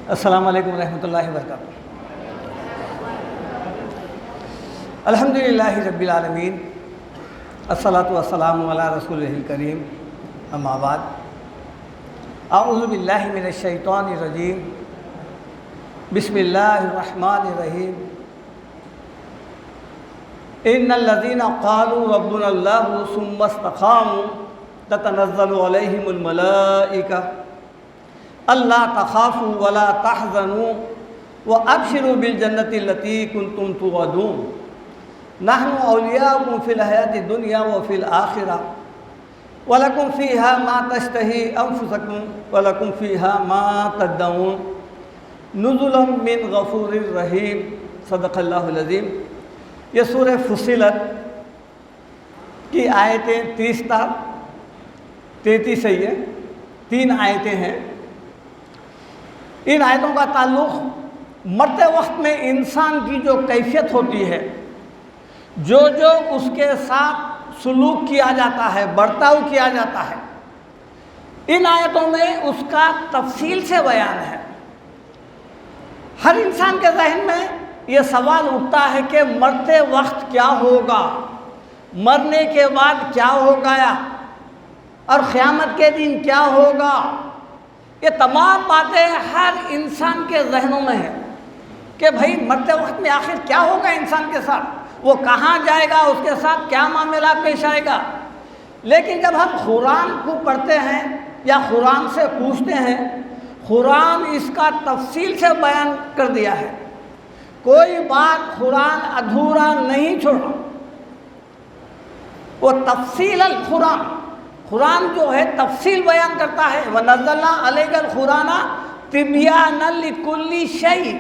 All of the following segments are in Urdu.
السلام علیکم ورحمۃ اللہ وبرکاتہ۔ الحمدللہ رب العالمین، الصلاۃ والسلام علی رسولہ الکریم، اما بعد، اعوذ باللہ من الشیطان الرجیم، بسم اللہ الرحمن الرحیم۔ ان الذین قالوا ربنا اللہ ثم استقاموا تتنزل علیہم الملائکہ اللہ تخافوا ولا تحزنوا وابشروا بالجنۃ التی کنتم توعدون نحن اولیاؤکم فی الحیاۃ الدنیا وفی الآخرہ ولکم فیہا ما تشتہی انفسکم ولکم فیہا ما تدعون نزلا من غفور رحیم۔ صدق اللہ العظیم۔ یہ سورہ فصلت کی آیتیں 30 تا 33 سے یہ 3 آیتیں ہیں۔ ان آیتوں کا تعلق مرتے وقت میں انسان کی جو کیفیت ہوتی ہے، جو اس کے ساتھ سلوک کیا جاتا ہے، برتاؤ کیا جاتا ہے، ان آیتوں میں اس کا تفصیل سے بیان ہے۔ ہر انسان کے ذہن میں یہ سوال اٹھتا ہے کہ مرتے وقت کیا ہوگا، مرنے کے بعد کیا ہوگا، اور قیامت کے دن کیا ہوگا۔ یہ تمام باتیں ہر انسان کے ذہنوں میں ہیں کہ بھائی مرتے وقت میں آخر کیا ہوگا انسان کے ساتھ، وہ کہاں جائے گا، اس کے ساتھ کیا معاملات پیش آئے گا۔ لیکن جب ہم قرآن کو پڑھتے ہیں یا قرآن سے پوچھتے ہیں، قرآن اس کا تفصیل سے بیان کر دیا ہے۔ کوئی بات قرآن ادھورا نہیں چھوڑا، وہ تفصیل القرآن، قرآن جو ہے تفصیل بیان کرتا ہے۔ وَنَزَّلْنَا عَلَيْكَ الْقُرْآنَ تِبْيَانًا لِكُلِّ شَيْءٍ،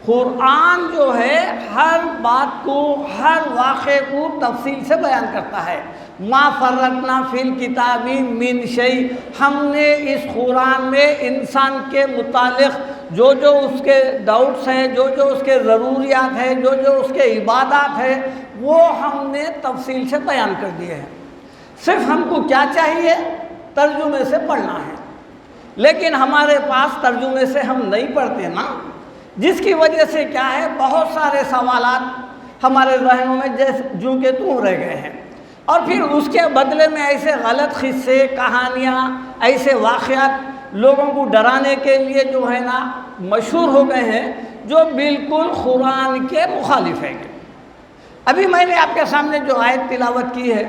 قرآن جو ہے ہر بات کو، ہر واقعے کو تفصیل سے بیان کرتا ہے۔ مَا فَرَّطْنَا فِي الْكِتَابِ مِنْ شَيْءٍ، ہم نے اس قرآن میں انسان کے متعلق جو اس کے ڈاؤٹس ہیں، جو اس کے ضروریات ہیں، جو اس کے عبادات ہیں، وہ ہم نے تفصیل سے بیان کر دیے ہیں۔ صرف ہم کو کیا چاہیے؟ ترجمے سے پڑھنا ہے، لیکن ہمارے پاس ترجمے سے ہم نہیں پڑھتے نا، جس کی وجہ سے کیا ہے، بہت سارے سوالات ہمارے ذہنوں میں جو کہ توں رہ گئے ہیں، اور پھر اس کے بدلے میں ایسے غلط قصے، کہانیاں، ایسے واقعات لوگوں کو ڈرانے کے لیے جو ہے نا مشہور ہو گئے ہیں، جو بالکل قرآن کے مخالف ہیں۔ ابھی میں نے آپ کے سامنے جو آیت تلاوت کی ہے،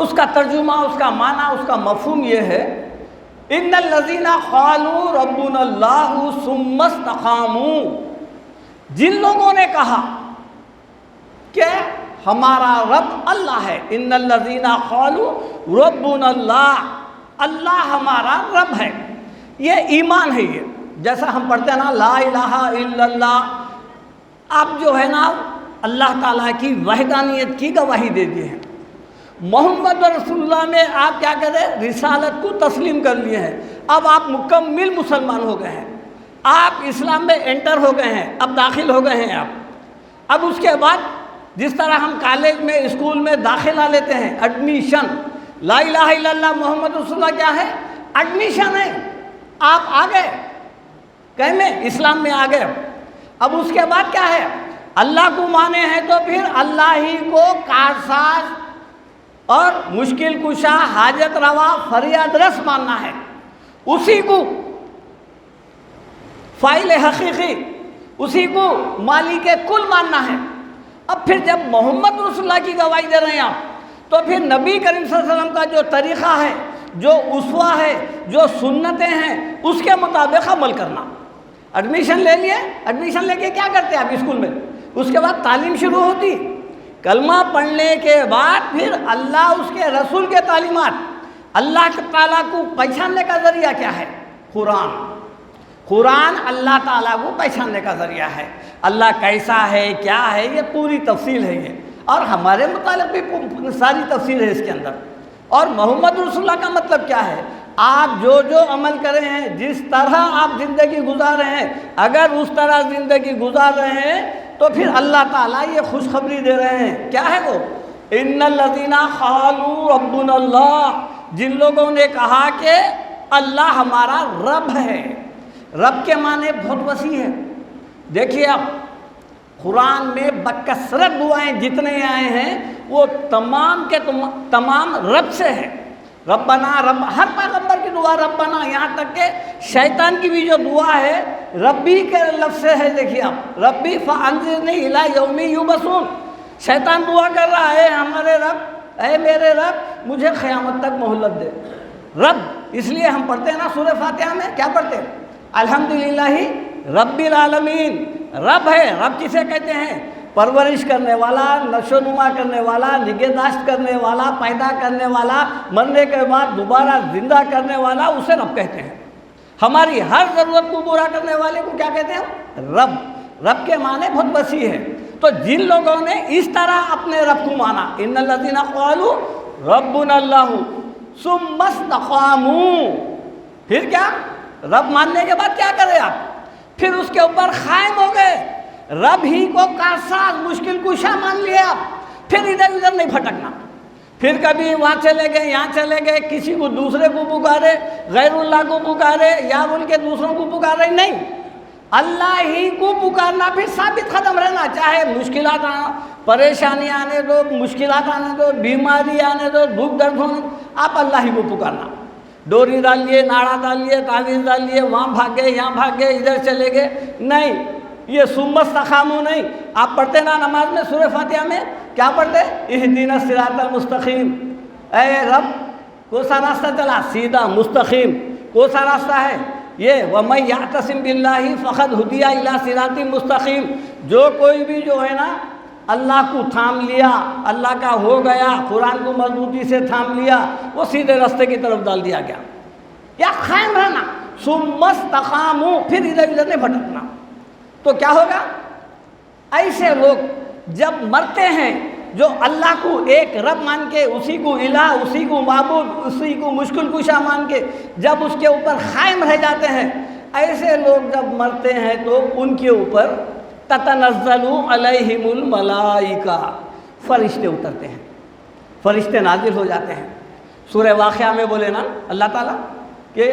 اس کا ترجمہ، اس کا معنی، اس کا مفہوم یہ ہے، ان الذین قالوا ربنا اللہ ثم استقاموا، جن لوگوں نے کہا کہ ہمارا رب اللہ ہے، ان الذین قالوا ربنا اللہ، اللہ ہمارا رب ہے، یہ ایمان ہے۔ یہ جیسا ہم پڑھتے ہیں نا لا الہ الا اللہ، آپ جو ہے نا اللہ تعالیٰ کی وحدانیت کی گواہی دیتے ہیں۔ محمد رسول اللہ میں آپ کیا کہتے ہیں، رسالت کو تسلیم کر لیے ہیں، اب آپ مکمل مسلمان ہو گئے ہیں، آپ اسلام میں انٹر ہو گئے ہیں، اب داخل ہو گئے ہیں آپ۔ اب اس کے بعد جس طرح ہم کالج میں، اسکول میں داخلہ لیتے ہیں، ایڈمیشن، لا الہ الا اللہ محمد رسول اللہ کیا ہے، ایڈمیشن ہے، آپ آ گئے کہنے اسلام میں آ گئے۔ اب اس کے بعد کیا ہے، اللہ کو مانے ہیں تو پھر اللہ ہی کو کارساز اور مشکل کشا، حاجت روا، فریاد رس ماننا ہے، اسی کو فاعل حقیقی، اسی کو مالک کل ماننا ہے۔ اب پھر جب محمد رسول اللہ کی گواہی دے رہے ہیں آپ، تو پھر نبی کریم صلی اللہ علیہ وسلم کا جو طریقہ ہے، جو اسوہ ہے، جو سنتیں ہیں، اس کے مطابق عمل کرنا۔ ایڈمیشن لے لیے، ایڈمیشن لے کے کیا کرتے ہیں آپ اسکول میں، اس کے بعد تعلیم شروع ہوتی، کلمہ پڑھنے کے بعد پھر اللہ، اس کے رسول کے تعلیمات، اللہ تعالیٰ کو پہچاننے کا ذریعہ کیا ہے، قرآن۔ قرآن اللہ تعالیٰ کو پہچاننے کا ذریعہ ہے، اللہ کیسا ہے، کیا ہے، یہ پوری تفصیل ہے یہ، اور ہمارے متعلق بھی ساری تفصیل ہے اس کے اندر۔ اور محمد رسول اللہ کا مطلب کیا ہے، آپ جو عمل کرے ہیں، جس طرح آپ زندگی گزار رہے ہیں، اگر اس طرح زندگی گزار رہے ہیں تو پھر اللہ تعالیٰ یہ خوشخبری دے رہے ہیں، کیا ہے وہ، ان الذین قالوا ربنا اللہ، جن لوگوں نے کہا کہ اللہ ہمارا رب ہے، رب کے معنی بہت وسیع ہے. دیکھیے آپ قرآن میں بکثرت دعائیں جتنے آئے ہیں وہ تمام کے تمام رب سے ہے. ربنا رب، ہر پیغمبر کی دعا ربنا، یہاں تک کہ شیطان کی بھی جو دعا ہے ربی کے لفظ سے ہے. دیکھیے آپ ربی فانظرنی الی یوم یبعثون، شیطان دعا کر رہا ہے ہمارے رب، اے میرے رب مجھے قیامت تک مہلت دے. رب اس لیے ہم پڑھتے ہیں نا سورہ فاتحہ میں، کیا پڑھتے ہیں؟ الحمدللہ رب العالمین. رب ہے، رب کسے کہتے ہیں؟ پرورش کرنے والا، نشو نما کرنے والا، نگہداشت کرنے والا، پیدا کرنے والا، مرنے کے بعد دوبارہ زندہ کرنے والا، اسے رب کہتے ہیں. ہماری ہر ضرورت کو پورا کرنے والے کو کیا کہتے ہیں؟ رب. رب کے معنی بہت وسیع ہے. تو جن لوگوں نے اس طرح اپنے رب کو مانا، ان الذین قالوا ربنا اللہ ثم استقاموا، پھر کیا؟ رب ماننے کے بعد کیا کرے آپ؟ پھر اس کے اوپر قائم ہو گئے، رب ہی کو کارساز مشکل کشا مان لیا آپ. پھر ادھر ادھر نہیں پھٹکنا، پھر کبھی وہاں چلے گئے یہاں چلے گئے، کسی کو دوسرے کو پکارے، غیر اللہ کو پکارے یا ان کے دوسروں کو پکارے، نہیں، اللہ ہی کو پکارنا. پھر ثابت قدم رہنا، چاہے مشکلات آنا، پریشانی آنے دو، مشکلات آنے دو، بیماری آنے دو، دکھ درد ہونے دو، آپ اللہ ہی کو پکارنا. ڈوری ڈال لیے، ناڑا ڈال لیے، تعویذ ڈال لیے، وہاں بھاگ گئے یہاں بھاگ گئے ادھر چلے گئے، نہیں، یہ ثم استقاموا نہیں. آپ پڑھتے نا نماز میں سورہ فاتحہ میں کیا پڑھتے؟ اہدنا الصراط المستقیم، اے رب کون سا راستہ چلا؟ سیدھا مستقیم. کون سا راستہ ہے یہ؟ وَمَن يَعْتَصِم بِاللَّهِ فَقَدْ هُدِيَ إِلَىٰ صِرَاطٍ مُسْتَقِيمٍ. جو کوئی بھی جو ہے نا اللہ کو تھام لیا، اللہ کا ہو گیا، قرآن کو مضبوطی سے تھام لیا، وہ سیدھے راستے کی طرف ڈال دیا گیا. یا قائم رہنا، ثم استقاموا، پھر ادھر ادھر نہیں بھٹکنا. تو کیا ہوگا؟ ایسے لوگ جب مرتے ہیں جو اللہ کو ایک رب مان کے، اسی کو الہ، اسی کو معبود، اسی کو مشکل کشا مان کے جب اس کے اوپر قائم رہ جاتے ہیں، ایسے لوگ جب مرتے ہیں تو ان کے اوپر تتنزل علیہم الملائکہ، فرشتے اترتے ہیں، فرشتے نازل ہو جاتے ہیں. سورہ واقعہ میں بولے نا اللہ تعالیٰ کہ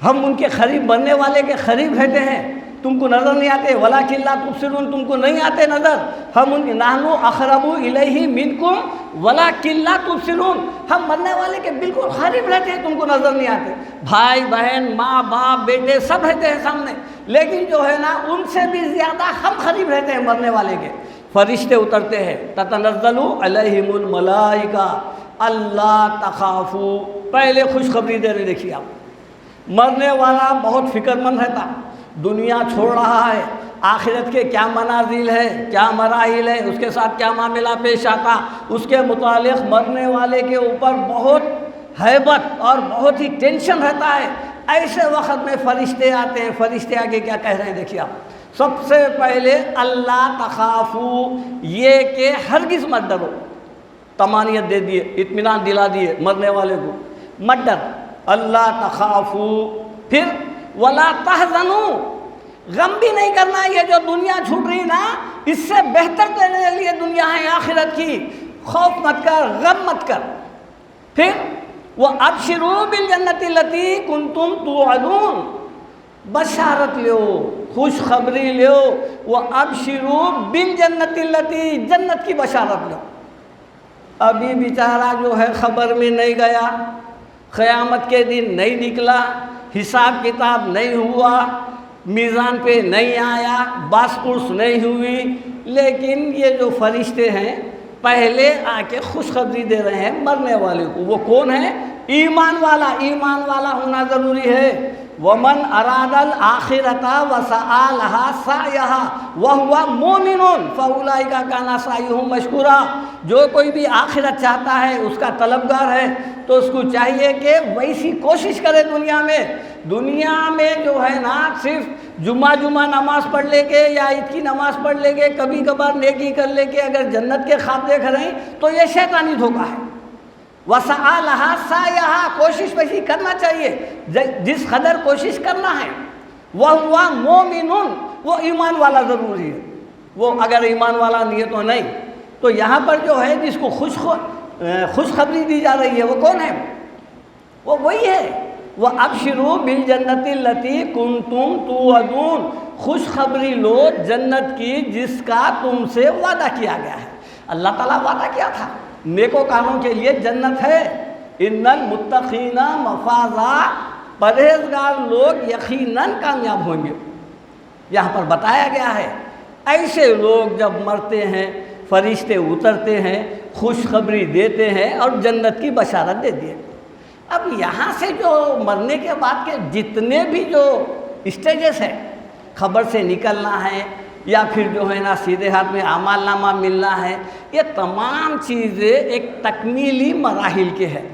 ہم ان کے قریب، مرنے والے کے قریب رہتے ہیں، تم کو نظر نہیں آتے، وَلَٰكِن لَا تُبْصِرُونَ، تم کو نہیں آتے نظر. ہم ان نَحْنُ أَقْرَبُ إِلَيْهِ مِنْكُمْ وَلَٰكِن لَا تُبْصِرُونَ، ہم مرنے والے کے بالکل قریب رہتے ہیں، تم کو نظر نہیں آتے. بھائی بہن، ماں باپ، بیٹے سب رہتے ہیں سامنے، لیکن جو ہے نا ان سے بھی زیادہ ہم قریب رہتے ہیں مرنے والے کے. فرشتے اترتے ہیں، تتنزل علیہم الملائکہ اللہ تخافوا. پہلے خوشخبری دے رہے، دیکھیے آپ، مرنے والا بہت فکر مند رہتا، دنیا چھوڑ رہا ہے، آخرت کے کیا منازل ہے، کیا مراحل ہے، اس کے ساتھ کیا معاملہ پیش آتا، اس کے متعلق مرنے والے کے اوپر بہت ہیبت اور بہت ہی ٹینشن رہتا ہے. ایسے وقت میں فرشتے آتے ہیں. فرشتے آگے کیا کہہ رہے ہیں دیکھیے آپ. سب سے پہلے اللہ تخافو، یہ کہ ہرگز مت ڈرو، طمانینت دے دیے، اطمینان دلا دیے مرنے والے کو، مت ڈر، اللہ تخافو. پھر ولا تحزنوا، غم بھی نہیں کرنا. یہ جو دنیا چھوٹ رہی نا، اس سے بہتر تیرے لیے دنیا ہے آخرت کی. خوف مت کر، غم مت کر. پھر وَأَبْشِرُوا بِالْجَنَّةِ الَّتِي كُنْتُمْ تُوعَدُونَ، بشارت لو، خوشخبری لو. وَأَبْشِرُوا بِالْجَنَّةِ الَّتِي، جنت کی بشارت لو. ابھی بیچارہ جو ہے خبر میں نہیں گیا، قیامت کے دن نہیں نکلا، حساب کتاب نہیں ہوا، میزان پہ نہیں آیا، باس پرس نہیں ہوئی، لیکن یہ جو فرشتے ہیں پہلے آ کے خوشخبری دے رہے ہیں مرنے والے کو. وہ کون ہے؟ ایمان والا. ایمان والا ہونا ضروری ہے. وَمَنْ أَرَادَ الْآخِرَةَ وَسَعَىٰ لَهَا سَعْيَهَا وَهُوَ مُؤْمِنٌ فَأُولَٰئِكَ كَانَ سَعْيُهُمْ مَشْكُورًا. جو کوئی بھی آخرت چاہتا ہے، اس کا طلبگار ہے، تو اس کو چاہیے کہ ویسی کوشش کرے دنیا میں. دنیا میں جو ہے نا صرف جمعہ نماز پڑھ لے کے یا عید کی نماز پڑھ لے کے، کبھی کبھار نیکی کر لے کے اگر جنت کے خواب دیکھ رہے ہیں تو یہ شیطانی دھوکہ ہے. وَسَعَىٰ لَهَا سَعْيَهَا، کوشش ویسی کرنا چاہیے جس قدر کوشش کرنا ہے. وَهُوَ مُؤْمِنٌ، وہ ایمان والا ضروری ہے. وہ اگر ایمان والا نہیں ہے تو نہیں. تو یہاں پر جو ہے جس کو خوشخبری دی جا رہی ہے وہ کون ہے؟ وہ وہی ہے. وَأَبْشِرُوا بِالْجَنَّةِ الَّتِي كُنْتُمْ تُوعَدُونَ، خوشخبری لو جنت کی جس کا تم سے وعدہ کیا گیا ہے۔ اللہ تعالیٰ وعدہ کیا تھا نیکوکاروں کے لیے جنت ہے، ان المتقین مفازا، پرہیزگار لوگ یقیناً کامیاب ہوں گے۔ یہاں پر بتایا گیا ہے ایسے لوگ جب مرتے ہیں فرشتے اترتے ہیں، خوشخبری دیتے ہیں اور جنت کی بشارت دے دیے۔ اب یہاں سے جو مرنے کے بعد کے جتنے بھی جو اسٹیجز ہیں، خبر سے نکلنا ہے یا پھر جو ہے نا سیدھے ہاتھ میں اعمال نامہ ملنا ہے، یہ تمام چیزیں ایک تکمیلی مراحل کے ہیں۔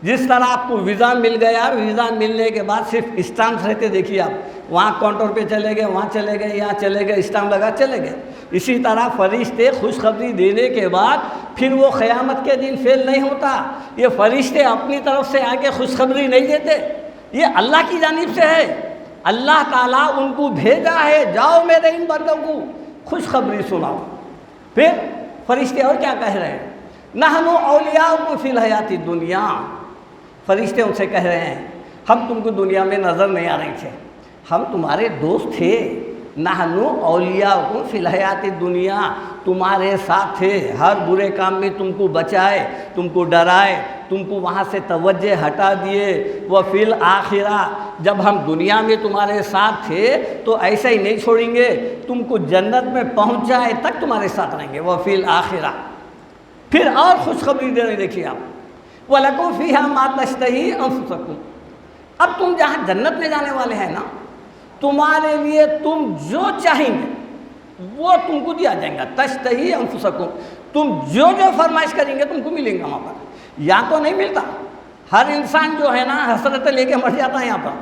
جس طرح آپ کو ویزا مل گیا، ویزا ملنے کے بعد صرف اسٹامپس رہتے، دیکھیے آپ وہاں کاؤنٹر پہ چلے گئے، وہاں چلے گئے، یہاں چلے گئے، اسٹامپ لگا چلے گئے۔ اسی طرح فرشتے خوشخبری دینے کے بعد پھر وہ قیامت کے دن فیل نہیں ہوتا۔ یہ فرشتے اپنی طرف سے آ کے خوشخبری نہیں دیتے، یہ اللہ کی جانب سے ہے۔ اللہ تعالیٰ ان کو بھیجا ہے، جاؤ میرے ان بندوں کو خوشخبری سناؤ۔ پھر فرشتے اور کیا کہہ رہے ہیں؟ نحن اولیاؤکم فی الحیات الدنیا، فرشتے ان سے کہہ رہے ہیں ہم تم کو دنیا میں نظر نہیں آ رہے تھے، ہم تمہارے دوست تھے۔ نحن اولیاؤکم فی الحیات الدنیا، تمہارے ساتھ تھے، ہر برے کام میں تم کو بچائے، تم کو ڈرائے، تم کو وہاں سے توجہ ہٹا دیے۔ وفی الآخرہ، جب ہم دنیا میں تمہارے ساتھ تھے تو ایسا ہی نہیں چھوڑیں گے، تم کو جنت میں پہنچائے تک تمہارے ساتھ رہیں گے۔ وفی الآخرہ، پھر اور خوشخبری دے رہے، دیکھیے آپ، وَلَكُمْ فِيهَا مَا تَشْتَهِي أَنفُسُكُمْ، اب تم جہاں جنت میں جانے والے ہیں نا، تمہارے لیے تم جو چاہیں گے وہ تم کو دیا جائے گا۔ تشتہی انفسکم، تم جو جو فرمائش کریں گے تم کو ملیں گا وہاں پر۔ یہاں تو نہیں ملتا، ہر انسان جو ہے نا حسرت لے کے مر جاتا ہے یہاں پر،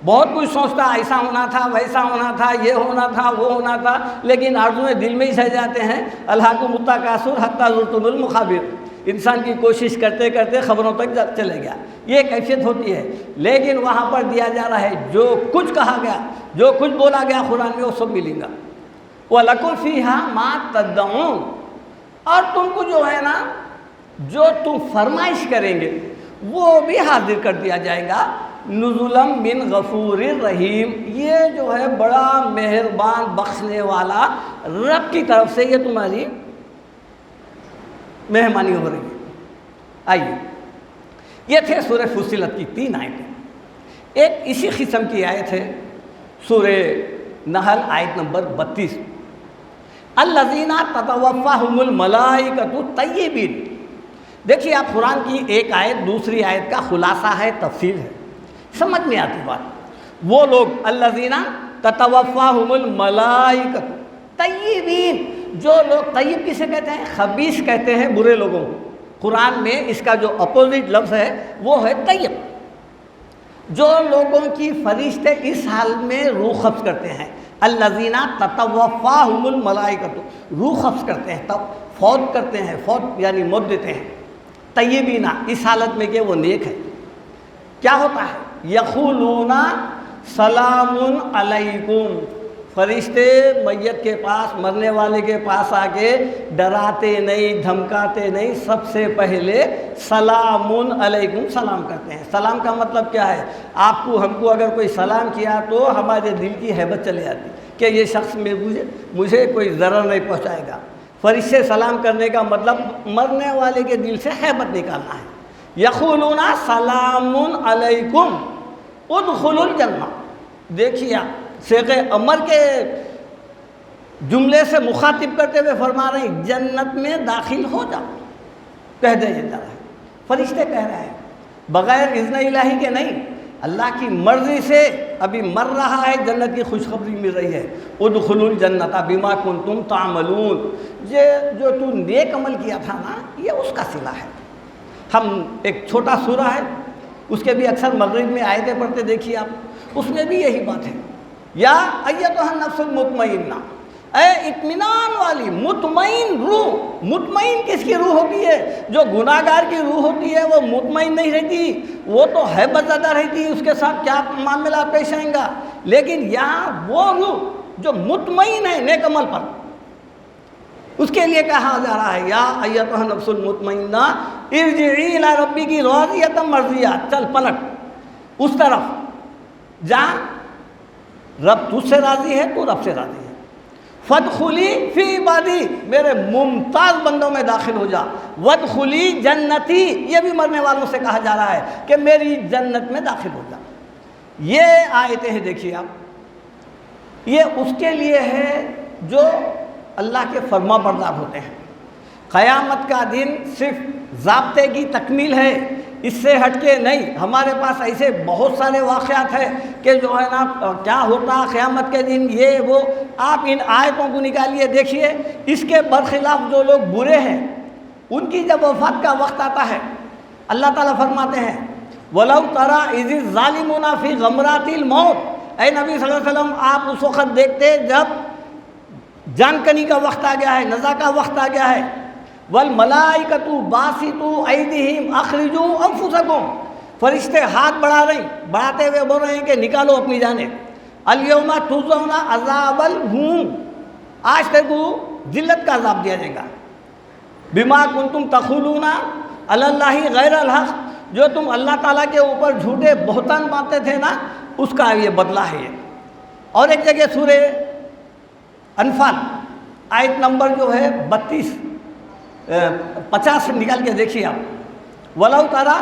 بہت کچھ سوچتا ایسا ہونا تھا، ویسا ہونا تھا، یہ ہونا تھا، وہ ہونا تھا، لیکن آرزویں دل میں ہی سہ جاتے ہیں۔ الہاکم التکاثر حتی زرتم المقابر، انسان کی کوشش کرتے کرتے خبروں تک چلے گیا، یہ کیفیت ہوتی ہے۔ لیکن وہاں پر دیا جا رہا ہے جو کچھ کہا گیا، جو کچھ بولا گیا قرآن میں وہ سب ملیں گا۔ وَلَكُمْ فِيهَا مَا تَدَّعُونَ، اور تم کو جو ہے نا جو تم فرمائش کریں گے وہ بھی حاضر کر دیا جائے گا۔ نزلا من غفور الرحیم، یہ جو ہے بڑا مہربان بخشنے والا رب کی طرف سے یہ تمہاری مہمانی ہو رہی ہے۔ آئیے، یہ تھے سورہ فصلت کی 3 آیتیں۔ ایک اسی قسم کی آیت ہے سورہ نحل آیت نمبر 32، الذین تتوفاہم الملائکۃ طیبین۔ دیکھیے آپ، قرآن کی ایک آیت دوسری آیت کا خلاصہ ہے، تفصیل ہے، سمجھ میں آتی بات۔ وہ لوگ الذین تتوفاہم الملائکۃ طیبین، جو لوگ، طیب کسے کہتے ہیں؟ خبیث کہتے ہیں برے لوگوں کو۔ قرآن میں اس کا جو اپوزٹ لفظ ہے وہ ہے طیب۔ جو لوگوں کی فرشتے اس حال میں روح قبض کرتے ہیں، الذین تتوفاہم الملائکۃ، روح قبض کرتے ہیں، تب فوت کرتے ہیں، فوت یعنی موت دیتے ہیں۔ طیبین، اس حالت میں کہ وہ نیک ہے، کیا ہوتا ہے؟ یقولون سلام علیکم، فرشتے میت کے پاس، مرنے والے کے پاس آ کے ڈراتے نہیں، دھمکاتے نہیں، سب سے پہلے سلام علیکم سلام کرتے ہیں۔ سلام کا مطلب کیا ہے؟ آپ کو، ہم کو اگر کوئی سلام کیا تو ہمارے دل کی ہیبت چلے جاتی کہ یہ شخص مجھے کوئی ضرر نہیں پہنچائے گا۔ فرشتے سلام کرنے کا مطلب مرنے والے کے دل سے ہیبت نکالنا ہے۔ یقولون سلام علیکم ادخلوا الجنہ، دیکھیے آپ صیغہ امر کے جملے سے مخاطب کرتے ہوئے فرما رہے ہیں جنت میں داخل ہو جاؤ، کہہ دیا جا رہا ہے، فرشتے کہہ رہے ہیں، بغیر اذن الہی کے نہیں، اللہ کی مرضی سے ابھی مر رہا ہے، جنت کی خوشخبری مل رہی ہے۔ ادخلوا الجنۃ بما کنتم تعملون، یہ جو تو نیک عمل کیا تھا نا، یہ اس کا صلہ ہے۔ ہم ایک چھوٹا سورہ ہے، اس کے بھی اکثر مغرب میں آیتیں پڑھتے، دیکھیے آپ، اس میں بھی یہی بات ہے، یا ایتھا النفس المطمئنہ، اے اطمینان والی مطمئن روح۔ مطمئن کس کی روح ہوتی ہے؟ جو گناہ گار کی روح ہوتی ہے وہ مطمئن نہیں رہتی، وہ تو ہیبت زدہ رہتی، اس کے ساتھ کیا معاملہ پیش آئیں گا۔ لیکن یہاں وہ روح جو مطمئن ہے نیک عمل پر، اس کے لیے کہا جا رہا ہے یا ایتھا النفس المطمئنہ ارجعی الی ربک راضیۃ مرضیہ، چل پلٹ، اس طرف جہاں رب تجھ سے راضی ہے، تو رب سے راضی ہے۔ فادخلی فی عبادی، میرے ممتاز بندوں میں داخل ہو جا۔ وادخلی جنتی، یہ بھی مرنے والوں سے کہا جا رہا ہے کہ میری جنت میں داخل ہو جا۔ یہ آیتیں ہیں، دیکھیے آپ، یہ اس کے لیے ہے جو اللہ کے فرما بردار ہوتے ہیں۔ قیامت کا دن صرف ضابطے کی تکمیل ہے، اس سے ہٹ کے نہیں۔ ہمارے پاس ایسے بہت سارے واقعات ہیں کہ جو ہے نا کیا ہوتا قیامت کے دن، یہ وہ، آپ ان آیتوں کو نکالیے دیکھیے۔ اس کے برخلاف جو لوگ برے ہیں، ان کی جب وفات کا وقت آتا ہے، اللہ تعالیٰ فرماتے ہیں وَلَوْ تَرَىٰ إِذِ الظَّالِمُونَ فِي غَمْرَاتِ الْمَوْتِ، اے نبی صلی اللہ علیہ وسلم آپ اس وقت دیکھتے جب جان کنی کا وقت آ گیا ہے، نزا کا وقت آ گیا ہے۔ وَالْمَلَائِكَةُ بَاسِطُو أَيْدِيهِمْ أَخْرِجُوا أَنفُسَكُمْ، فرشتے ہاتھ بڑھاتے ہوئے بول رہے ہیں کہ نکالو اپنی جانیں۔ الْيَوْمَ تُجْزَوْنَ عَذَابَ الْهُونِ، آج تک کو ذلت کا عذاب دیا جائے گا۔ بِمَا كُنْتُمْ تَقُولُونَ عَلَى اللَّهِ غَيْرَ الْحَقِّ، جو تم اللہ تعالیٰ کے اوپر جھوٹے بہتان باندھتے تھے نا، اس کا یہ بدلہ ہے یہ۔ اور ایک جگہ سورہ انفال آیت نمبر جو ہے 50 سے نکال کے دیکھیے آپ۔ وَلَوْ تَرَىٰ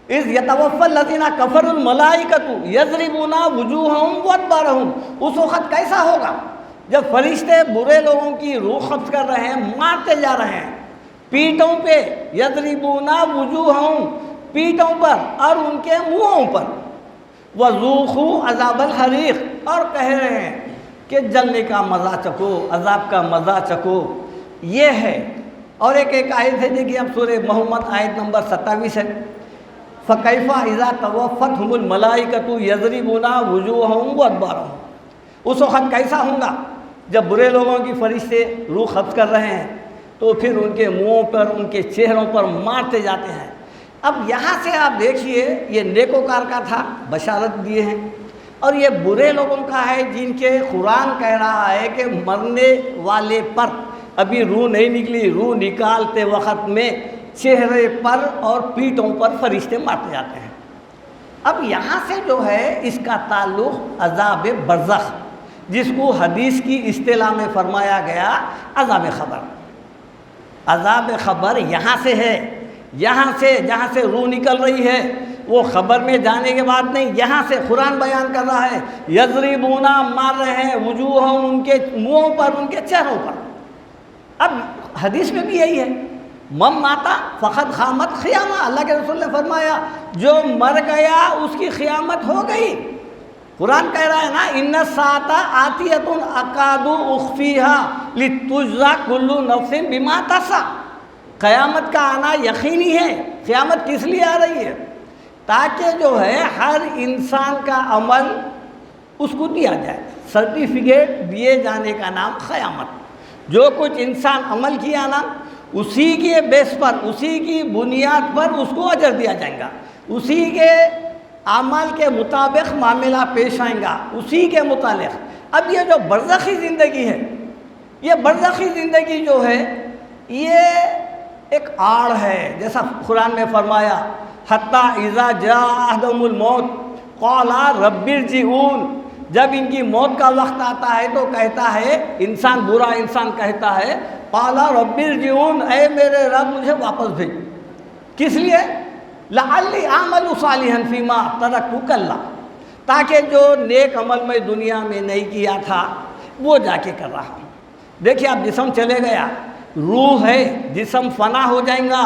إِذْ يَتَوَفَّى الَّذِينَ كَفَرُوا الْمَلَائِكَةُ يَضْرِبُونَ وُجُوهَهُمْ وَأَدْبَارَهُمْ، اس وقت کیسا ہوگا جب فرشتے برے لوگوں کی روح قبض کر رہے ہیں، مارتے جا رہے ہیں پیٹوں پہ، یضربون وجوہہم، پیٹوں پر اور ان کے منہوں پر، وذوقوا عذاب الحریق، اور کہہ رہے ہیں کہ جلنے کا مزہ چکھو، عذاب کا مزہ چکھو۔ یہ ہے۔ اور ایک آیت ہے دیکھیے اب سورہ محمد آیت نمبر 27 ہے۔ فَكَيْفَ إِذَا تَوَفَّتْهُمُ الْمَلَائِكَةُ يَضْرِبُونَ وُجُوهَهُمْ وَأَدْبَارَهُمْ، اس وقت کیسا ہوگا جب برے لوگوں کی فرشتے روح قبض کر رہے ہیں تو پھر ان کے منہوں پر، ان کے چہروں پر مارتے جاتے ہیں۔ اب یہاں سے آپ دیکھیے، یہ نیکوکار کا تھا، بشارت دیے ہیں، اور یہ برے لوگوں کا ہے جن کے قرآن کہہ رہا ہے کہ مرنے والے پر ابھی روح نہیں نکلی، روح نکالتے وقت میں چہرے پر اور پیٹوں پر فرشتے مارتے جاتے ہیں۔ اب یہاں سے جو ہے اس کا تعلق عذاب برزخ، جس کو حدیث کی اصطلاح میں فرمایا گیا عذاب خبر۔ عذاب خبر یہاں سے ہے، یہاں سے جہاں سے روح نکل رہی ہے، وہ خبر میں جانے کے بعد نہیں، یہاں سے قرآن بیان کر رہا ہے یضربون، مار رہے ہیں وجوہہم، ان کے منہوں پر، ان کے چہروں پر۔ اب حدیث میں بھی یہی ہے، من ماتا فقد قامت قیامہ، اللہ کے رسول نے فرمایا جو مر گیا اس کی قیامت ہو گئی۔ قرآن کہہ رہا ہے نا ان الساعۃ آتیۃ اکاد اخفیھا لتجزی کل نفس بما تسعی، قیامت کا آنا یقینی ہے۔ قیامت کس لیے آ رہی ہے؟ تاکہ جو ہے ہر انسان کا عمل اس کو دیا جائے، سرٹیفکیٹ دیے جانے کا نام قیامت۔ جو کچھ انسان عمل کیا نا، اسی کے بیس پر، اسی کی بنیاد پر اس کو اجر دیا جائے گا، اسی کے اعمال کے مطابق معاملہ پیش آئیں گا، اسی کے متعلق۔ اب یہ جو برزخی زندگی ہے، یہ برزخی زندگی جو ہے یہ ایک آڑ ہے، جیسا قرآن میں فرمایا حتیٰ اذا جاء احدهم الموت قال رب ارجعون، جب ان کی موت کا وقت آتا ہے تو کہتا ہے انسان، برا انسان کہتا ہے قال رب ارجعون، اے میرے رب مجھے واپس بھیج۔ کس لیے؟ لعلی اعمل صالحا فیما ترکت کلا، تاکہ جو نیک عمل میں دنیا میں نہیں کیا تھا وہ جا کے کر رہا ہوں۔ دیکھیے اب جسم چلے گیا، روح ہے، جسم فنا ہو جائیں گا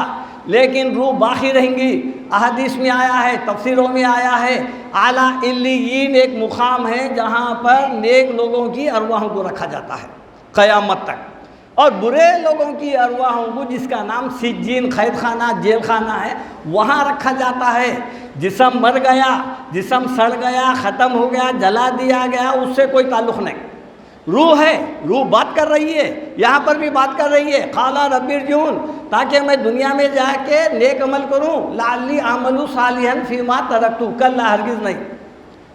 لیکن روح باقی رہیں گی۔ احادیث میں آیا ہے، تفسیروں میں آیا ہے، اعلیٰ علیین ایک مقام ہے جہاں پر نیک لوگوں کی ارواحوں کو رکھا جاتا ہے قیامت تک، اور برے لوگوں کی ارواحوں کو، جس کا نام سجین، قید خانہ، جیل خانہ ہے، وہاں رکھا جاتا ہے۔ جسم مر گیا، جسم سڑ گیا، ختم ہو گیا، جلا دیا گیا، اس سے کوئی تعلق نہیں۔ روح ہے، روح بات کر رہی ہے، یہاں پر بھی بات کر رہی ہے قال رب ارجعون، تاکہ میں دنیا میں جا کے نیک عمل کروں، لعلی اعمل صالحا فیما ترکت کلا، ہرگز نہیں۔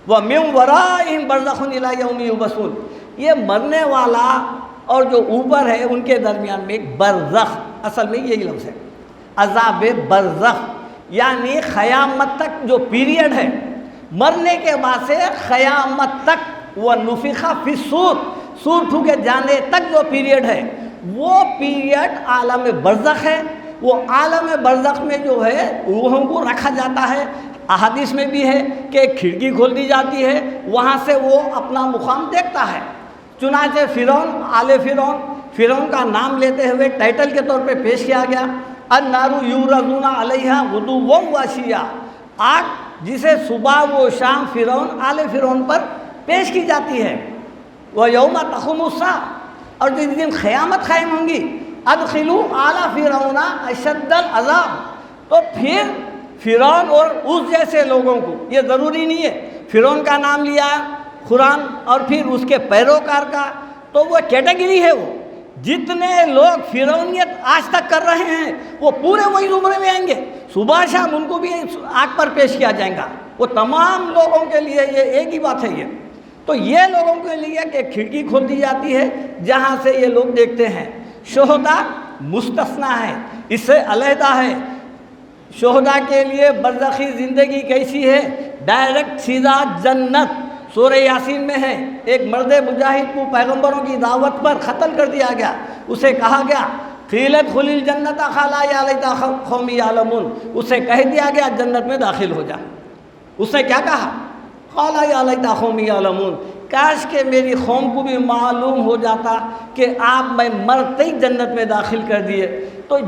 ومن ورائہم برزخ الی یوم یبعثون، یہ مرنے والا اور جو اوپر ہے ان کے درمیان میں ایک برزخ، اصل میں یہی لفظ ہے عذاب برزخ، یعنی قیامت تک جو پیریڈ ہے مرنے کے بعد سے قیامت تک وہ نفخ فی الصور، سور پھونکے جانے تک جو پیریڈ ہے وہ پیریڈ عالم برزخ ہے۔ وہ عالم برزخ میں جو ہے روحوں کو رکھا جاتا ہے۔ احادیث میں بھی ہے کہ ایک کھڑکی کھول دی جاتی ہے، وہاں سے وہ اپنا مقام دیکھتا ہے۔ چنانچہ فرعون، آل فرعون کا نام لیتے ہوئے ٹائٹل کے طور پہ پیش کیا گیا، النار یعرضون علیہا غدوا وعشیا، آگ جسے صبح و شام فرعون، آل فرعون پر پیش کی جاتی ہے۔ وَيَوْمَ تَقُومُ السَّاعَةُ، اور جس دن قیامت قائم ہوں گی، ادخلوا آل فرعون اشد العذاب، تو پھر فرعون اور اس جیسے لوگوں کو، یہ ضروری نہیں ہے فرعون کا نام لیا قرآن اور پھر اس کے پیروکار کا، تو وہ کیٹیگری ہے، وہ جتنے لوگ فرعونیت آج تک کر رہے ہیں وہ پورے وہی زمرے میں آئیں گے، صبح شام ان کو بھی آگ پر پیش کیا جائے گا۔ وہ تمام لوگوں کے لیے یہ ایک ہی بات ہے۔ یہ تو یہ لوگوں کے لیے کہ کھڑکی کھول دی جاتی ہے جہاں سے یہ لوگ دیکھتے ہیں۔ شہداء مستثنیٰ ہے، اس سے علیحدہ ہے۔ شہداء کے لیے برزخی زندگی کیسی ہے؟ ڈائریکٹ سیدھا جنت۔ سورہ یاسین میں ہے، ایک مرد مجاہد کو پیغمبروں کی دعوت پر قتل کر دیا گیا، اسے کہا گیا قیل ادخل الجنت قال یا لیت قومی یعلمون، اسے کہہ دیا گیا جنت میں داخل ہو جا۔ اس نے کیا کہا؟ قال یا لیت قومی یعلمون، کاش کہ میری قوم کو بھی معلوم ہو جاتا کہ آپ میں مرتے ہی جنت میں داخل کر دیے۔ تو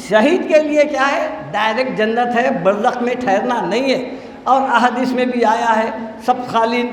شہید کے لیے کیا ہے؟ ڈائریکٹ جنت ہے، برزخ میں ٹھہرنا نہیں ہے۔ اور احادیث میں بھی آیا ہے سب خالین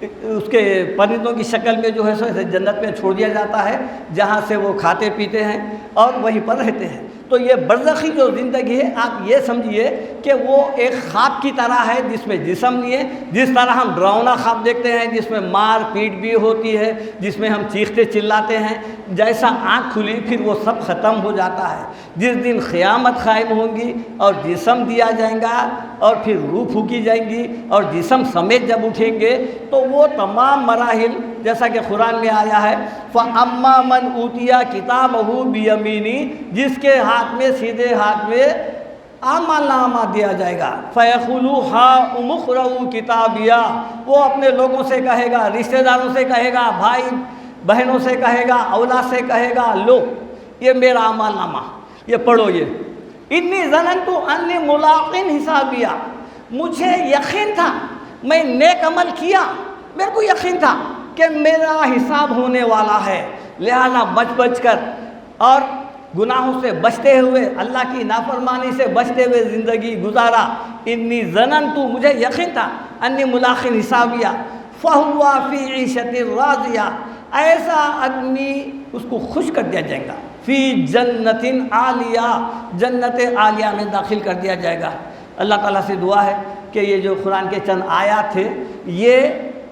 اس کے پرندوں کی شکل میں جو ہے سو جنت میں چھوڑ دیا جاتا ہے، جہاں سے وہ کھاتے پیتے ہیں اور وہیں پر رہتے ہیں۔ تو یہ برزخی جو زندگی ہے، آپ یہ سمجھیے کہ وہ ایک خواب کی طرح ہے جس میں جسم نہیں ہے۔ جس طرح ہم ڈراؤنا خواب دیکھتے ہیں جس میں مار پیٹ بھی ہوتی ہے، جس میں ہم چیختے چلاتے ہیں، جیسا آنکھ کھلی پھر وہ سب ختم ہو جاتا ہے۔ جس دن قیامت قائم ہوں گی اور جسم دیا جائے گا اور پھر روح پھونکی جائیں گی اور جسم سمیت جب اٹھیں گے تو وہ تمام مراحل جیسا کہ قرآن میں آیا ہے فَأَمَّا مَنْ أُوتِيَ كِتَابَهُ بِيَمِينِهِ، جس کے ہاتھ میں سیدھے ہاتھ میں اعمال نامہ دیا جائے گا، فَيَقُولُ هَاؤُمُ اقْرَءُوا كِتَابِيَهْ، وہ اپنے لوگوں سے کہے گا، رشتہ داروں سے کہے گا، بھائی بہنوں سے کہے گا، اولاد سے کہے گا، لو یہ میرا اعمال نامہ، یہ پڑھو۔ یہ انی ظننت انی ملاق حسابیہ، مجھے یقین تھا، میں نیک عمل کیا، میرے کو یقین تھا کہ میرا حساب ہونے والا ہے، لہذا بچ کر اور گناہوں سے بچتے ہوئے، اللہ کی نافرمانی سے بچتے ہوئے زندگی گزارا۔ انی ظننت، مجھے یقین تھا، انی ملاق حسابیہ فہو فی عیشۃ راضیہ، ایسا آدمی اس کو خوش کر دیا جائے گا، فی جنت عالیہ، جنت عالیہ میں داخل کر دیا جائے گا۔ اللہ تعالیٰ سے دعا ہے کہ یہ جو قرآن کے چند آیات تھے یہ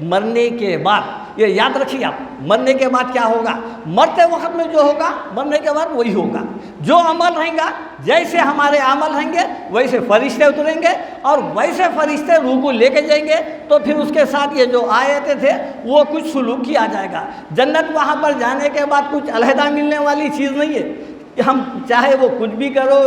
مرنے کے بعد، یہ یاد رکھیے آپ، مرنے کے بعد کیا ہوگا؟ مرتے وقت میں جو ہوگا مرنے کے بعد وہی ہوگا۔ جو عمل رہیں گا، جیسے ہمارے عمل رہیں گے ویسے فرشتے اتریں گے اور ویسے فرشتے روح کو لے کے جائیں گے، تو پھر اس کے ساتھ یہ جو آیتیں تھے وہ کچھ سلوک کیا جائے گا۔ جنت وہاں پر جانے کے بعد کچھ علیحدہ ملنے والی چیز نہیں ہے کہ ہم چاہے وہ کچھ بھی کرو،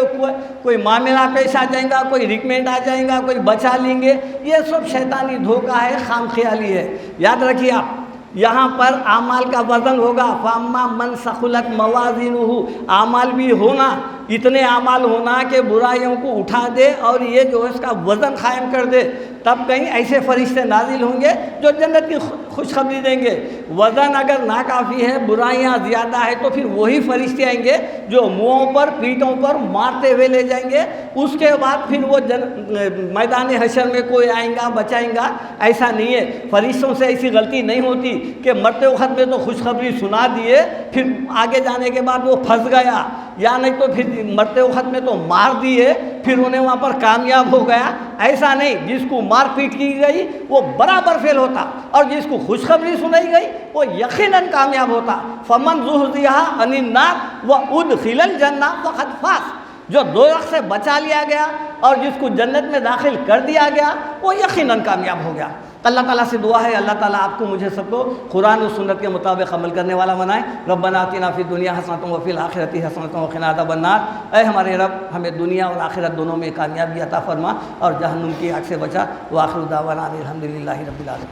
کوئی معاملہ پیش آ جائے گا، کوئی ریکمنڈ آ جائیں گا، کوئی بچا لیں گے، یہ سب شیطانی دھوکہ ہے، خام خیالی ہے۔ یاد رکھیے آپ، یہاں پر اعمال کا وزن ہوگا، فَأَمَّا مَنْ ثَقُلَتْ مَوَازِينُهُ، اعمال بھی ہونا، اتنے اعمال ہونا کہ برائیوں کو اٹھا دے اور یہ جو ہے اس کا وزن قائم کر دے، تب کہیں ایسے فرشتے نازل ہوں گے جو جنت کی خوشخبری دیں گے۔ وزن اگر ناکافی ہے، برائیاں زیادہ ہے، تو پھر وہی فرشتے آئیں گے جو منہوں پر پیٹوں پر مارتے ہوئے لے جائیں گے۔ اس کے بعد پھر وہ میدان حشر میں کوئی آئیں گا بچائیں گا، ایسا نہیں ہے۔ فرشتوں سے ایسی غلطی نہیں ہوتی کہ مرتے وقت میں تو خوشخبری سنا دیے، پھر آگے جانے کے بعد وہ پھنس گیا، یا نہیں تو پھر مرتے وقت میں تو مار دیے، پھر انہیں وہاں پر کامیاب ہو گیا، ایسا نہیں۔ جس کو مار پیٹ کی گئی وہ برابر فیل ہوتا، اور جس کو خوشخبری سنائی گئی وہ یقیناً کامیاب ہوتا۔ فَمَنْ زُحْزِحَ عَنِ النَّارِ وَأُدْخِلَ الْجَنَّةَ فَقَدْ فَازَ، جو دوزخ سے بچا لیا گیا اور جس کو جنت میں داخل کر دیا گیا وہ یقیناً کامیاب ہو گیا۔ اللہ تعالیٰ سے دعا ہے اللہ تعالیٰ آپ کو مجھے سب کو قرآن و سنت کے مطابق عمل کرنے والا بنائے۔ ربنا آتنا فی الدنیا حسنۃ وفی الآخرۃ حسنۃ وقنا عذاب النار۔ اے ہمارے رب ہمیں دنیا اور آخرت دونوں میں کامیابی عطا فرما اور جہنم کی آگ سے بچا۔ وآخر دعوانا الحمد للہ رب العالمین۔